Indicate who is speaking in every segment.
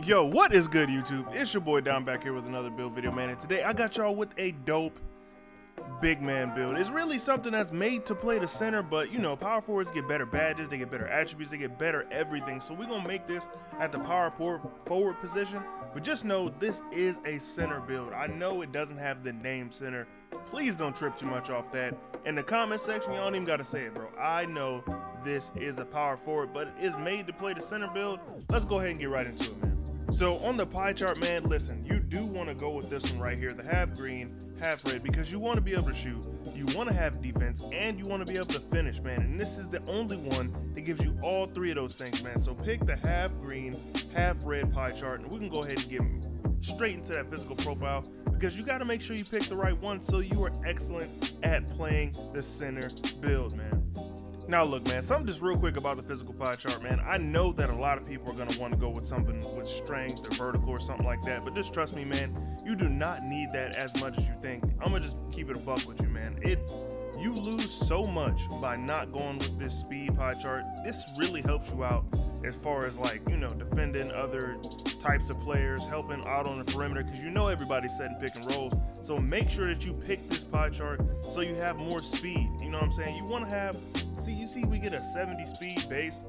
Speaker 1: Yo, what is good, YouTube? It's your boy Don back here with another build video, man. And today I got y'all with a dope big man build. It's really something that's made to play the center, but you know, power forwards get better badges, they get better attributes, they get better everything. So we're gonna make this at the power forward position, but just know this is a center build. I know it doesn't have the name center. Please don't trip too much off that. In the comment section, y'all don't even gotta say it, bro. I know this is a power forward, but it is made to play the center build. Let's go ahead and get right into it, man. So on the pie chart, man, listen, you do want to go with this one right here, the half green, half red, because you want to be able to shoot, you want to have defense, and you want to be able to finish, man. And this is the only one that gives you all three of those things, man. So pick the half green, half red pie chart, and we can go ahead and get straight into that physical profile, because you got to make sure you pick the right one so you are excellent at playing the center build, man. Now look, man, something just real quick about the physical pie chart, man. I know that a lot of people are going to want to go with something with strength or vertical or something like that, but just trust me, man, you do not need that as much as you think. I'm going to just keep it a buck with you, man. You lose so much by not going with this speed pie chart. This really helps you out as far as, like, you know, defending other types of players, helping out on the perimeter, because you know everybody's setting pick and rolls. So make sure that you pick this pie chart so you have more speed. You know what I'm saying? You want to have, you see we get a 70 speed base.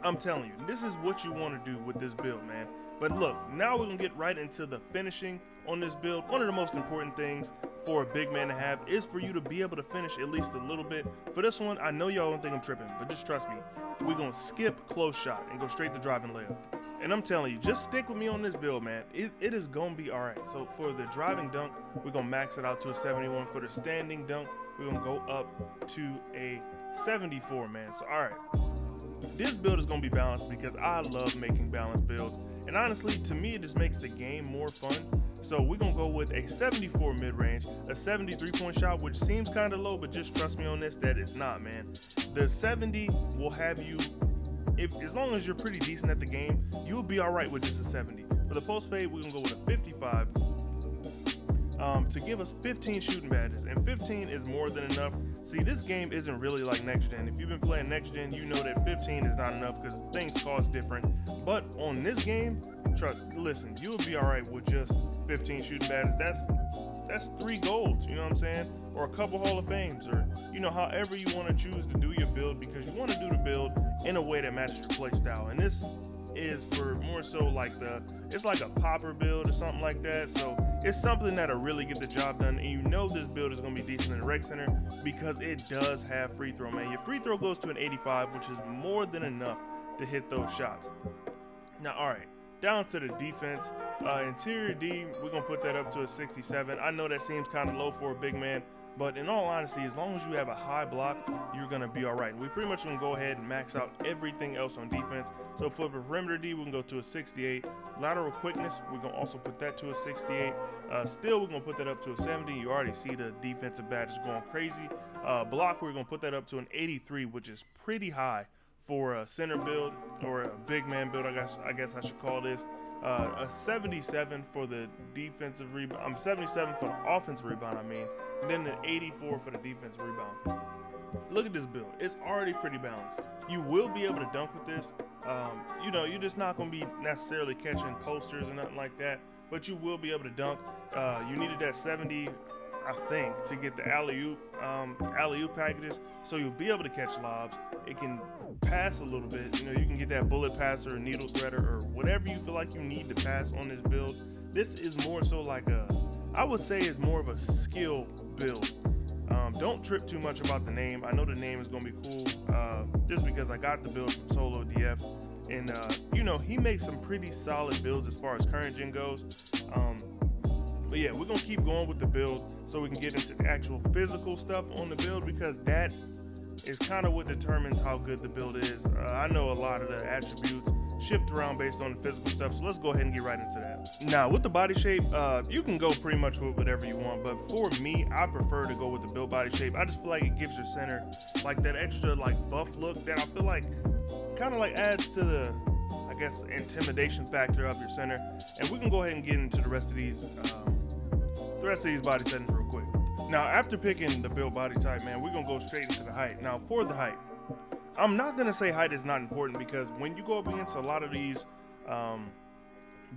Speaker 1: I'm telling you, this is what you want to do with this build, man. But look, now we're gonna get right into the finishing on this build. One of the most important things for a big man to have is for you to be able to finish at least a little bit. For this one, I know y'all don't think I'm tripping, but just trust me. We're gonna skip close shot and go straight to driving layup. And I'm telling you, just stick with me on this build, man. It is gonna be all right. So for the driving dunk, we're gonna max it out to a 71. For the standing dunk, we're gonna go up to a 74, man. So all right, this build is gonna be balanced because I love making balanced builds, and honestly, to me, it just makes the game more fun. So we're gonna go with a 74 mid-range, a 73 point shot, which seems kind of low, but just trust me on this, that it's not, man. The 70 will have you, as long as you're pretty decent at the game, you'll be all right with just a 70. For the post fade, we're gonna go with a 55 to give us 15 shooting badges, and 15 is more than enough. See, this game isn't really like next gen. If you've been playing next gen, you know that 15 is not enough because things cost different. But on this game, listen, you'll be all right with just 15 shooting badges. That's 3 golds, you know what I'm saying? Or a couple Hall of Fames, or you know, however you want to choose to do your build, because you want to do the build in a way that matches your play style. And this is for more so like it's like a popper build or something like that. So it's something that'll really get the job done, and you know this build is going to be decent in the rec center because it does have free throw, man. Your free throw goes to an 85, which is more than enough to hit those shots. Now, all right, down to the defense. Interior D, we're going to put that up to a 67. I know that seems kind of low for a big man, but in all honesty, as long as you have a high block, you're going to be all right. We pretty much going to go ahead and max out everything else on defense. So for perimeter D, we can go to a 68. Lateral quickness, we're going to also put that to a 68. Still, we're going to put that up to a 70. You already see the defensive badges going crazy. Block, we're going to put that up to an 83, which is pretty high for a center build, or a big man build, I guess I should call this. A 77 for the defensive rebound. 77 for the offensive rebound, and then an 84 for the defensive rebound. Look at this build. It's already pretty balanced. You will be able to dunk with this. You know, you're just not going to be necessarily catching posters or nothing like that, but you will be able to dunk. You needed that 70, I think, to get the alley-oop packages, so you'll be able to catch lobs. It can pass a little bit, you know, you can get that bullet passer or needle threader or whatever you feel like you need to pass on this build. This is more so like I would say is more of a skill build. Don't trip too much about the name. I know the name is gonna be cool, just because I got the build from Solo DF, and you know, he makes some pretty solid builds as far as current gen goes. But yeah, we're gonna keep going with the build so we can get into the actual physical stuff on the build, because that is kind of what determines how good the build is. I know a lot of the attributes shift around based on the physical stuff, so let's go ahead and get right into that. Now, with the body shape, you can go pretty much with whatever you want, but for me, I prefer to go with the build body shape. I just feel like it gives your center like that extra like buff look that I feel like kind of like adds to the, I guess, intimidation factor of your center. And we can go ahead and get into the rest of these body settings real quick. Now, after picking the build body type, man, we're gonna go straight into the height. Now, for the height, I'm not gonna say height is not important, because when you go up against a lot of these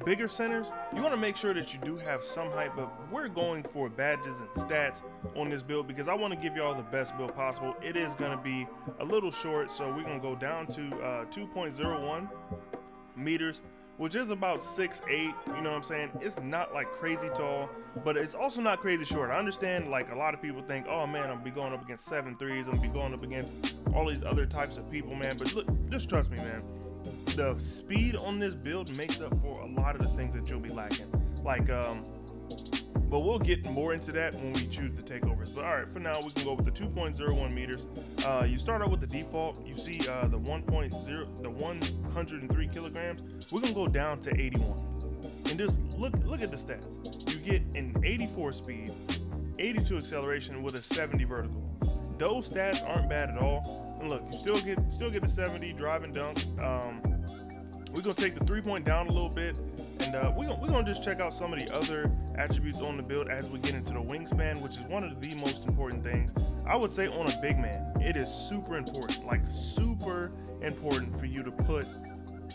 Speaker 1: bigger centers, you want to make sure that you do have some height, but we're going for badges and stats on this build because I want to give y'all the best build possible. It is going to be a little short, so we're going to go down to 2.01 meters, which is about 6'8", you know what I'm saying? It's not like crazy tall, but it's also not crazy short. I understand like a lot of people think, oh man, I'm gonna be going up against 7'3s, I'm gonna be going up against all these other types of people, man. But look, just trust me, man. The speed on this build makes up for a lot of the things that you'll be lacking. Like, but we'll get more into that when we choose the takeovers. But all right, for now, we can go with the 2.01 meters. You start out with the default. You see the 103 kilograms. We're gonna go down to 81. And just look at the stats. You get an 84 speed, 82 acceleration with a 70 vertical. Those stats aren't bad at all. And look, you still get the 70 drive and dunk. We're gonna take the 3-point down a little bit, and we're gonna just check out some of the other attributes on the build as we get into the wingspan, which is one of the most important things. I would say on a big man, it is super important, like super important for you to put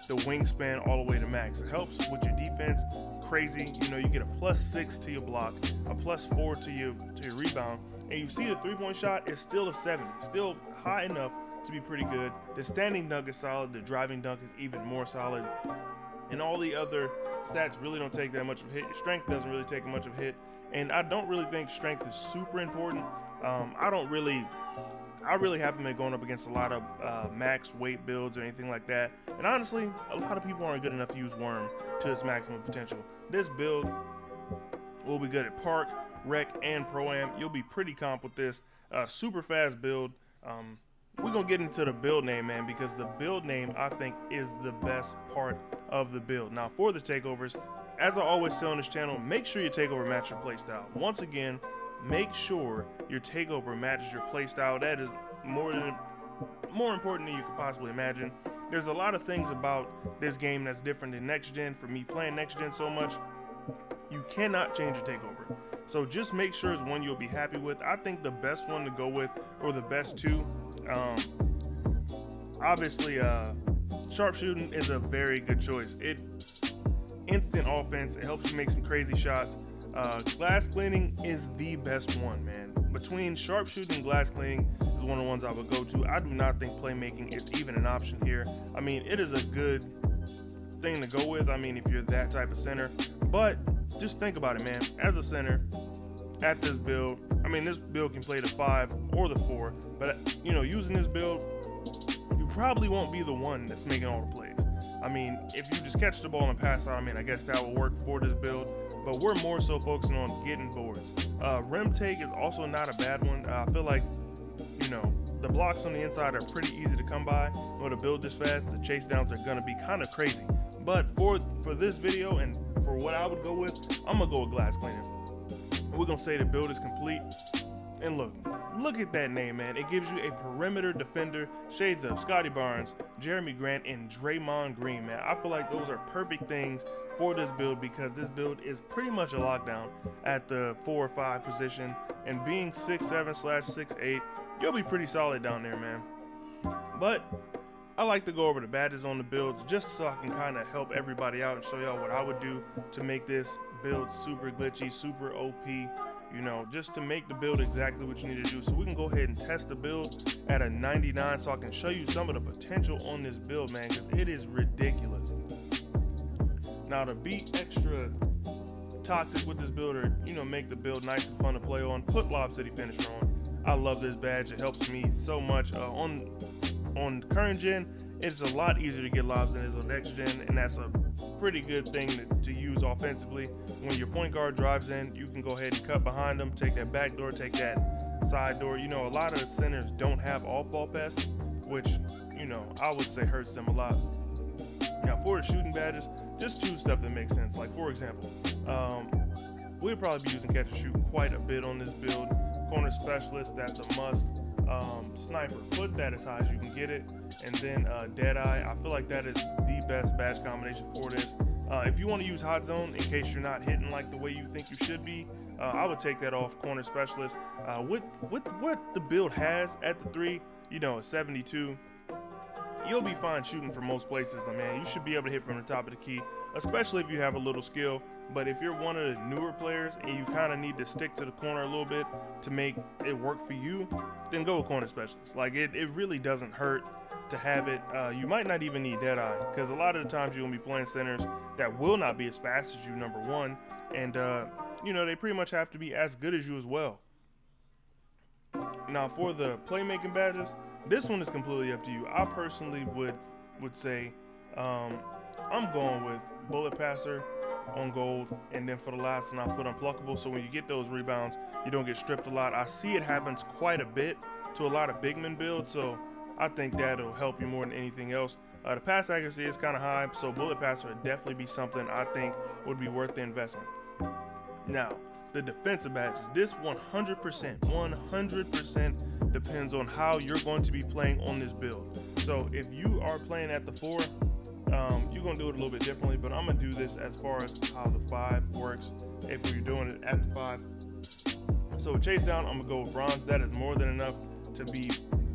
Speaker 1: the wingspan all the way to max. It helps with your defense, crazy. You know, you get a +6 to your block, a +4 to your rebound, and you see the 3-point shot is still a 70, still high enough to be pretty good. The standing dunk is solid, the driving dunk is even more solid, and all the other stats really don't take that much of a hit. Your strength doesn't really take much of a hit, and I don't really think strength is super important. I really haven't been going up against a lot of max weight builds or anything like that, and honestly, a lot of people aren't good enough to use Worm to its maximum potential. This build will be good at Park, Rec, and Pro-Am. You'll be pretty comp with this. Super fast build. We're gonna get into the build name, man, because the build name I think is the best part of the build. Now for the takeovers, as I always say on this channel, make sure your takeover matches your playstyle. Once again, make sure your takeover matches your playstyle. That is more important than you could possibly imagine. There's a lot of things about this game that's different than next gen. For me playing next gen so much, you cannot change your takeover. So just make sure it's one you'll be happy with. I think the best one to go with, or the best two, obviously sharpshooting is a very good choice. It instant offense, it helps you make some crazy shots. Glass cleaning is the best one, man. Between sharpshooting and glass cleaning is one of the ones I would go to. I do not think playmaking is even an option here. I mean, it is a good thing to go with, I mean, if you're that type of center, but just think about it, man. As a center at this build, I mean, this build can play the 5 or the 4, but you know, using this build, you probably won't be the one that's making all the plays. I mean, if you just catch the ball and pass out, I mean, I guess that will work for this build, but we're more so focusing on getting boards. Rim take is also not a bad one. I feel like, you know, the blocks on the inside are pretty easy to come by. With a build this fast, the chase downs are gonna be kind of crazy. But for this video and for what I would go with, I'm gonna go with glass cleaning. We're gonna say the build is complete. And look at that name, man. It gives you a perimeter defender, shades of Scotty Barnes, Jeremy Grant, and Draymond Green, man. I feel like those are perfect things for this build because this build is pretty much a lockdown at the 4 or 5 position. And being 6'7/6'8", you'll be pretty solid down there, man. But I like to go over the badges on the builds just so I can kind of help everybody out and show y'all what I would do to make this build super glitchy, super OP, you know, just to make the build exactly what you need to do. So we can go ahead and test the build at a 99 so I can show you some of the potential on this build, man, because it is ridiculous. Now to be extra toxic with this build, or, you know, make the build nice and fun to play on, put Lob City Finisher on. I love this badge. It helps me so much. On current gen, it's a lot easier to get lobs than it is on next gen, and that's a pretty good thing to use offensively. When your point guard drives in, you can go ahead and cut behind them, take that back door, take that side door. You know, a lot of centers don't have off-ball pass, which, you know, I would say hurts them a lot. Now for the shooting badges, just choose stuff that makes sense. Like for example, we'll probably be using catch and shoot quite a bit on this build. Corner specialist, that's a must. Sniper, put that as high as you can get it. And then Deadeye, I feel like that is the best badge combination for this. If you want to use hot zone in case you're not hitting like the way you think you should be, I would take that off. Corner specialist, with what the build has at the 3, you know, a 72, you'll be fine shooting from most places. Man, you should be able to hit from the top of the key, especially if you have a little skill. But if you're one of the newer players and you kind of need to stick to the corner a little bit to make it work for you, then go with corner specialist. Like it really doesn't hurt to have it. You might not even need Deadeye, because a lot of the times you're gonna be playing centers that will not be as fast as you, number one, and you know, they pretty much have to be as good as you as well. Now for the playmaking badges, this one is completely up to you. I personally would say I'm going with bullet passer on gold, and then for the last one I put unpluckable, so when you get those rebounds you don't get stripped a lot. I see it happens quite a bit to a lot of big men builds, so I think that'll help you more than anything else. The pass accuracy is kind of high, so bullet passer would definitely be something I think would be worth the investment. Now the defensive badges, this 100% depends on how you're going to be playing on this build. So if you are playing at the 4, you're gonna do it a little bit differently, but I'm gonna do this as far as how the 5 works if you're doing it at the 5. So with chase down, I'm gonna go with bronze. That is more than enough to be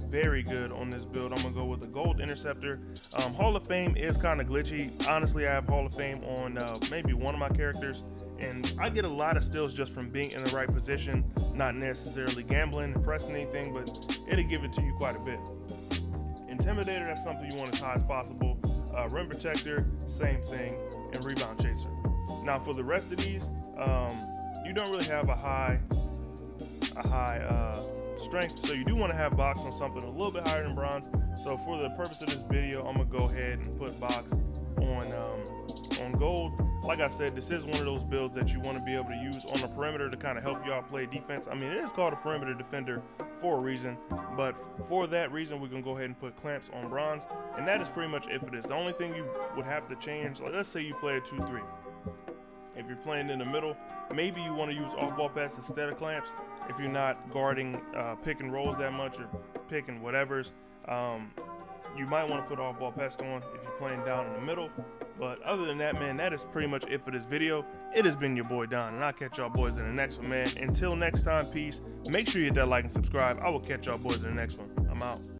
Speaker 1: very good on this build. I'm gonna go with the gold interceptor. Hall of Fame is kind of glitchy. Honestly, I have Hall of Fame on maybe one of my characters, and I get a lot of steals just from being in the right position, not necessarily gambling and pressing anything, but it'll give it to you quite a bit. Intimidator, that's something you want as high as possible. Rim protector, same thing, and rebound chaser. Now for the rest of these, you don't really have a high strength, so you do want to have box on something a little bit higher than bronze. So for the purpose of this video, I'm gonna go ahead and put box on gold. Like I said, this is one of those builds that you want to be able to use on the perimeter to kind of help you out play defense. I mean, it is called a perimeter defender for a reason, but for that reason, we're gonna go ahead and put clamps on bronze, and that is pretty much it for this. The only thing you would have to change, like let's say you play a 2-3. If you're playing in the middle, maybe you want to use off-ball pass instead of clamps. If you're not guarding pick and rolls that much, or pick and whatevers, you might want to put off-ball pass on if you're playing down in the middle. But other than that, man, that is pretty much it for this video. It has been your boy Don, and I'll catch y'all boys in the next one, man. Until next time, peace. Make sure you hit that like and subscribe. I will catch y'all boys in the next one. I'm out.